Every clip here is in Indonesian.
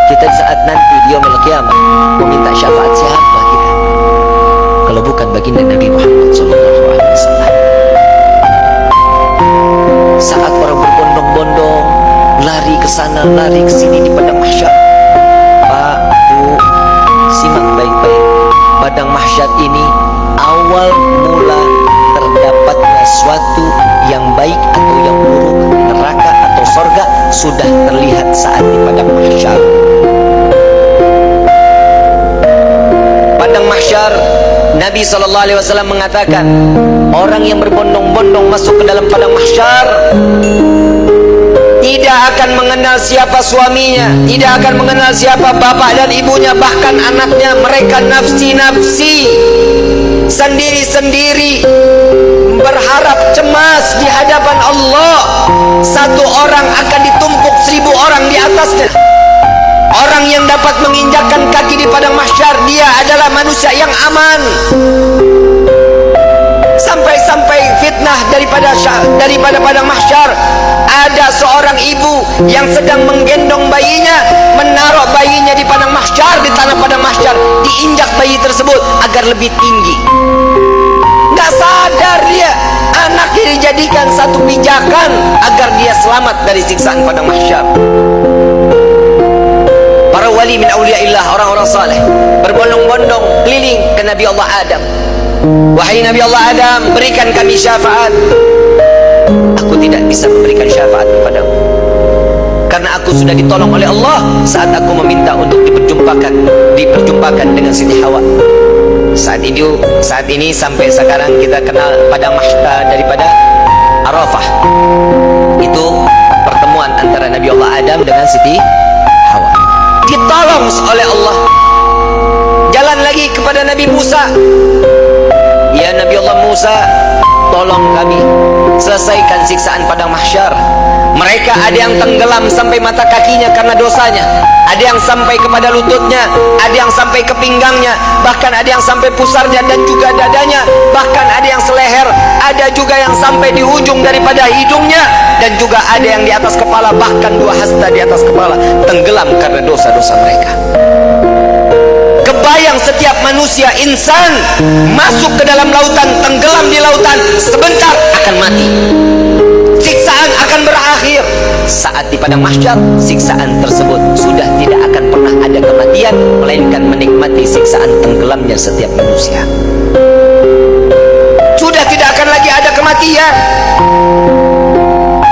Kita di saat nanti di yaumul qiyamah meminta syafaat siapa kita kalau bukan baginda Nabi Muhammad SAW. Saat orang berbondong-bondong lari ke sana lari ke sini di padang mahsyar. Pak, Bu, simak baik-baik. Padang mahsyar ini awal mula terdapatnya suatu yang baik atau yang buruk, neraka atau sorga, sudah terlihat saat di padang mahsyar. Padang mahsyar, Nabi SAW mengatakan, orang yang berbondong-bondong masuk ke dalam padang mahsyar tidak akan mengenal siapa suaminya, tidak akan mengenal siapa bapak dan ibunya, bahkan anaknya. Mereka nafsi-nafsi, sendiri-sendiri, berharap cemas di hadapan Allah. Satu orang akan ditumpuk 1000 orang di atasnya. Orang yang dapat menginjakkan kaki di padang mahsyar, dia adalah manusia yang aman. Sampai-sampai fitnah daripada padang mahsyar, ada seorang ibu yang sedang menggendong bayinya, menaruh bayinya di padang mahsyar, di tanah padang mahsyar, diinjak bayi tersebut agar lebih tinggi. Nggak sadar dia, anaknya dijadikan satu pijakan agar dia selamat dari siksaan padang mahsyar. Para wali min awliyaillah, orang-orang saleh, berbondong-bondong keliling ke Nabi Allah Adam. Wahai Nabi Allah Adam, berikan kami syafaat. Aku tidak bisa memberikan syafaat kepadamu, karena aku sudah ditolong oleh Allah saat aku meminta untuk diperjumpakan dengan Siti Hawa. Saat ini sampai sekarang kita kenal pada mahsyar daripada Arafah. Itu pertemuan antara Nabi Allah Adam dengan Siti Hawa. Ditolong oleh Allah. Jalan lagi kepada Nabi Musa. Ya Nabi Allah Musa, tolong kami selesaikan siksaan padang mahsyar. Mereka ada yang tenggelam sampai mata kakinya karena dosanya, ada yang sampai kepada lututnya, ada yang sampai ke pinggangnya, bahkan ada yang sampai pusarnya dan juga dadanya, bahkan ada yang seleher, ada juga yang sampai di ujung daripada hidungnya, dan juga ada yang di atas kepala, bahkan 2 hasta di atas kepala, tenggelam karena dosa-dosa mereka. Kebayang setiap manusia, insan, masuk ke dalam lautan, tenggelam di lautan, sebentar akan mati. Siksaan akan berakhir. Saat di padang mahsyar, siksaan tersebut sudah tidak akan pernah ada kematian, melainkan menikmati siksaan tenggelamnya setiap manusia. Sudah tidak akan lagi ada kematian.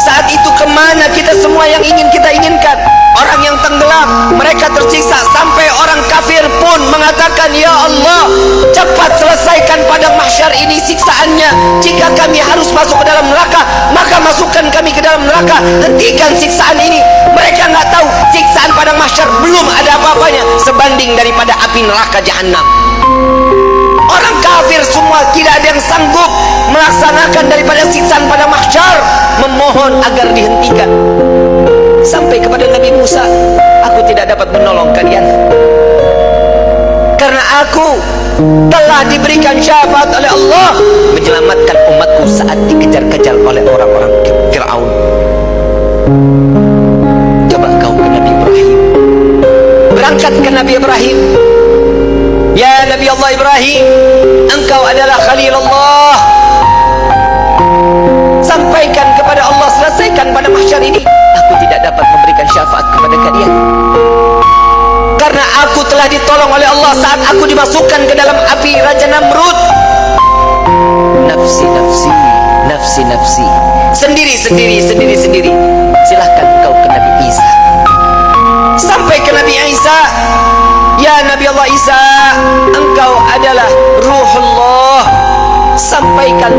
Saat itu kemana kita semua yang ingin kita inginkan? Orang yang tenggelam, mereka tersiksa, sampai orang kafir pun mengatakan, ya Allah, cepat selesaikan padang mahsyar ini siksaannya. Jika kami harus masuk ke dalam neraka, maka masukkan kami ke dalam neraka. Hentikan siksaan ini. Mereka nggak tahu siksaan padang mahsyar belum ada apa-apanya sebanding daripada api neraka jahanam. Orang kafir semua tidak ada yang sanggup melaksanakan daripada siksaan padang mahsyar, memohon agar dihentikan. Sampai kepada Nabi Musa, aku tidak dapat menolong kalian karena aku telah diberikan syafaat oleh Allah menyelamatkan umatku saat dikejar-kejar oleh orang-orang Fir'aun. Coba kau ke Nabi Ibrahim, berangkat ke Nabi Ibrahim. Ya Nabi Allah Ibrahim, engkau adalah Khalil Allah. Sampaikan kepada Allah, selesaikan pada mahsyar ini. Aku tidak dapat memberikan syafaat kepada kalian karena aku telah ditolong oleh Allah saat aku dimasukkan ke dalam api Raja Namrud. Nafsi, nafsi, nafsi, nafsi, sendiri, sendiri, sendiri, sendiri. Silahkan kau ke Nabi Isa. Sampai ke Nabi Isa. Ya Nabi Allah Isa, engkau adalah Ruhullah. Sampaikan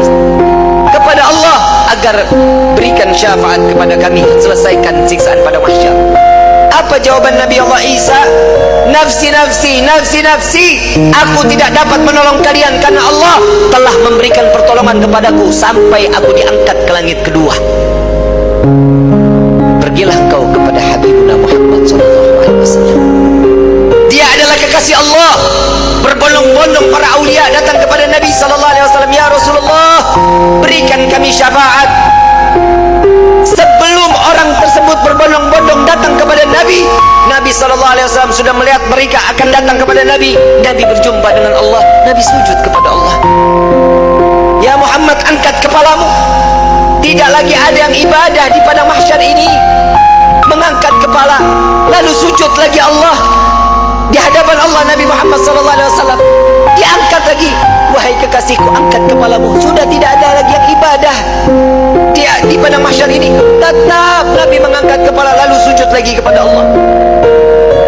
kepada Allah agar berikan syafaat kepada kami, selesaikan siksaan pada mahsyar. Apa jawaban Nabi Allah Isa? Nafsi, nafsi, nafsi, nafsi. Aku tidak dapat menolong kalian karena Allah telah memberikan pertolongan kepadaku sampai aku diangkat ke langit kedua. Pergilah kau kepada Habibuna Muhammad SAW. Dia adalah kekasih Allah. Berbondong-bondong para aulia datang kepada Nabi SAW. Ya Rasulullah, berikan kami syafaat sebelum orang tersebut tersebut berbondong-bondong datang kepada Nabi. Nabi SAW sudah melihat mereka akan datang kepada Nabi. Nabi berjumpa dengan Allah. Nabi sujud kepada Allah. Ya Muhammad, angkat kepalamu. Tidak lagi ada yang ibadah di padang mahsyar ini. Mengangkat kepala lalu sujud lagi Allah di hadapan Allah. Nabi Muhammad SAW diangkat lagi. Wahai kekasihku, angkat kepalamu. Sudah tidak ada lagi yang ibadah di padang mahsyar ini. Tetap Nabi mengangkat kepala lalu sujud lagi kepada Allah.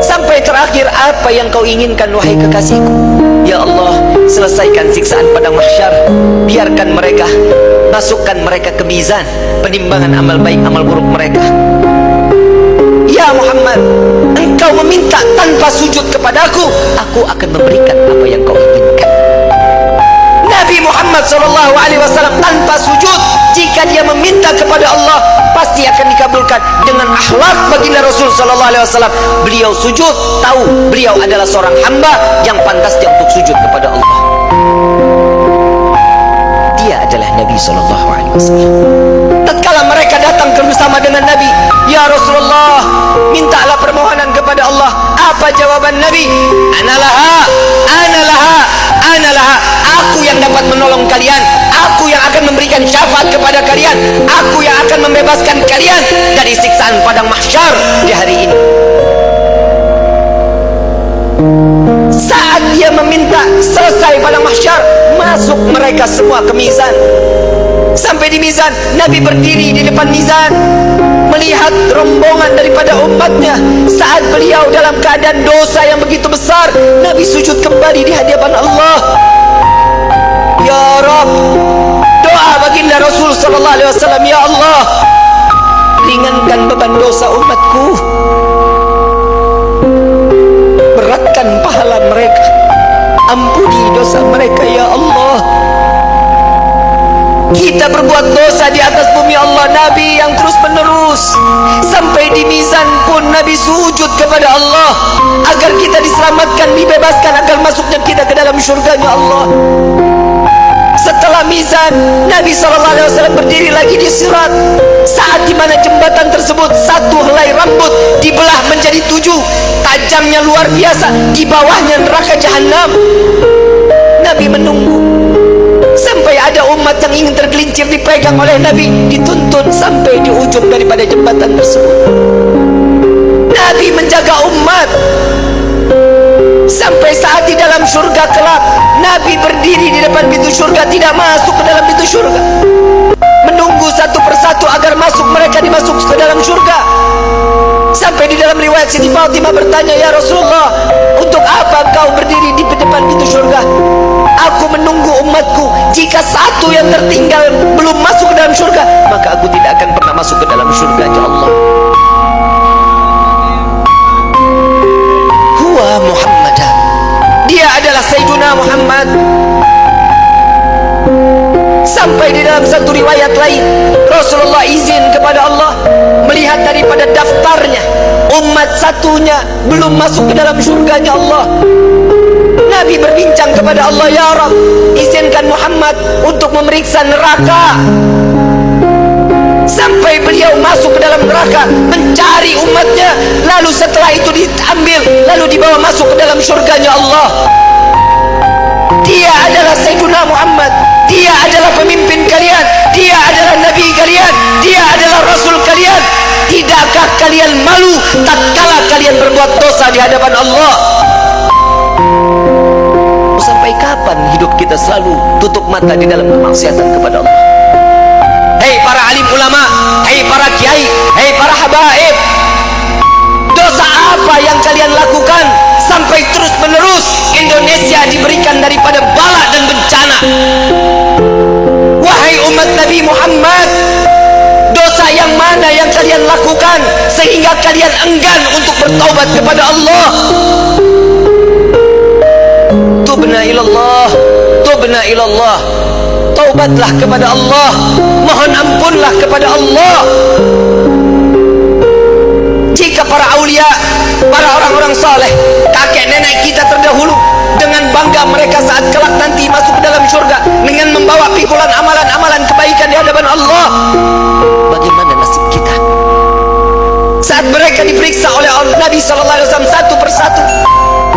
Sampai terakhir, apa yang kau inginkan wahai kekasihku? Ya Allah, selesaikan siksaan padang mahsyar. Biarkan mereka, masukkan mereka ke mizan penimbangan amal baik amal buruk mereka. Ya Muhammad, engkau meminta tanpa sujud kepadaku, aku akan memberikan apa yang kau inginkan. Nabi Muhammad SAW tanpa sujud, jika dia meminta kepada Allah pasti akan dikabulkan. Dengan akhlak baginda Rasul SAW, beliau sujud, tahu beliau adalah seorang hamba yang pantasnya untuk sujud kepada Allah. Dia adalah Nabi SAW. Tatkala mereka datang bersama dengan Nabi, ya Rasulullah, mintalah permohonan kepada Allah. Apa jawaban Nabi? Analaha, analaha, analaha. Aku yang dapat menolong kalian. Aku yang akan memberikan syafaat kepada kalian. Aku yang akan membebaskan kalian dari siksaan padang mahsyar di hari ini. Saat dia meminta selesai padang mahsyar, masuk mereka semua ke mizan. Sampai di mizan, Nabi berdiri di depan mizan, melihat rombongan daripada umatnya. Saat beliau dalam keadaan dosa yang begitu besar, Nabi sujud kembali di hadapan Allah. Ya Rabb, doa baginda Rasul SAW, ya Allah, ringankan beban dosa umatku, beratkan pahala mereka, ampuni dosa mereka ya Allah. Kita berbuat dosa di atas bumi Allah. Nabi yang terus menerus sampai di mizan pun Nabi sujud kepada Allah agar kita diselamatkan, dibebaskan, agar masuknya kita ke dalam syurganya Allah. Setelah mizan, Nabi SAW berdiri lagi di sirat. Saat dimana jembatan tersebut, satu helai rambut dibelah menjadi 7, tajamnya luar biasa. Di bawahnya neraka jahanam. Nabi menunggu sampai ada umat yang ingin tergelincir, dipegang oleh Nabi, dituntun sampai di ujung daripada jembatan tersebut. Nabi menjaga umat sampai saat di dalam surga kelak, Nabi berdiri di depan pintu surga, tidak masuk ke dalam pintu surga, menunggu satu persatu agar masuk, mereka dimasuk ke dalam surga. Sampai di dalam riwayat Siti Fatimah bertanya, ya Rasulullah, untuk apa kau berdiri di depan pintu surga? Aku menunggu umatku. Jika satu yang tertinggal belum masuk ke dalam surga, maka aku tidak akan pernah masuk ke dalam surga ya Allah. Huwa Muhammadan, dia adalah Sayyiduna Muhammad. Sampai di dalam satu riwayat lain, Rasulullah izin kepada Allah melihat daripada daftarnya, umat satunya belum masuk ke dalam surganya Allah. Nabi berbincang kepada Allah, ya Rabb, izinkan Muhammad untuk memeriksa neraka. Sampai beliau masuk ke dalam neraka, mencari umatnya, lalu setelah itu diambil, lalu dibawa masuk ke dalam surganya Allah. Dia adalah Sayyiduna Muhammad, dia adalah pemimpin kalian, dia adalah Nabi kalian, dia adalah Rasul kalian. Tidakkah kalian malu tatkala kalian berbuat dosa di hadapan Allah? Sampai kapan hidup kita selalu tutup mata di dalam kemaksiatan kepada Allah? Hei para alim ulama, hei para kiai, hei para habaib, dosa apa yang kalian lakukan sampai terus menerus Indonesia diberikan daripada bala dan bencana? Wahai umat Nabi Muhammad, dosa yang mana yang kalian lakukan sehingga kalian enggan untuk bertaubat kepada Allah? Tubna ilallah, tubna ilallah. Taubatlah kepada Allah, mohon ampunlah kepada Allah. Jika para aulia, para orang-orang saleh, kakek nenek kita terdahulu, dengan bangga mereka saat kelak nanti masuk ke dalam surga dengan membawa pikulan amalan-amalan kebaikan di hadapan Allah, bagaimana nasib kita? Nabi SAW satu persatu.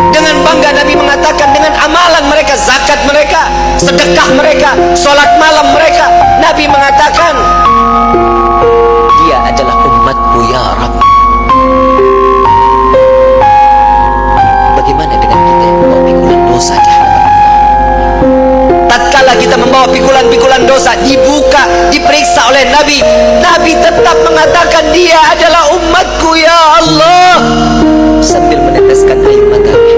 Dengan bangga Nabi mengatakan, dengan amalan mereka, zakat mereka, sedekah mereka, sholat malam mereka, Nabi mengatakan, dia adalah umatku ya Rabb. Bagaimana dengan kita yang membawa pikulan dosa di hadapan Allah? Tatkala kita membawa pikulan-pikulan dosa, dibuka, diperiksa oleh Nabi, Nabi tetap mengatakan dia adalah umatku ya Allah, sambil meneteskan air matanya.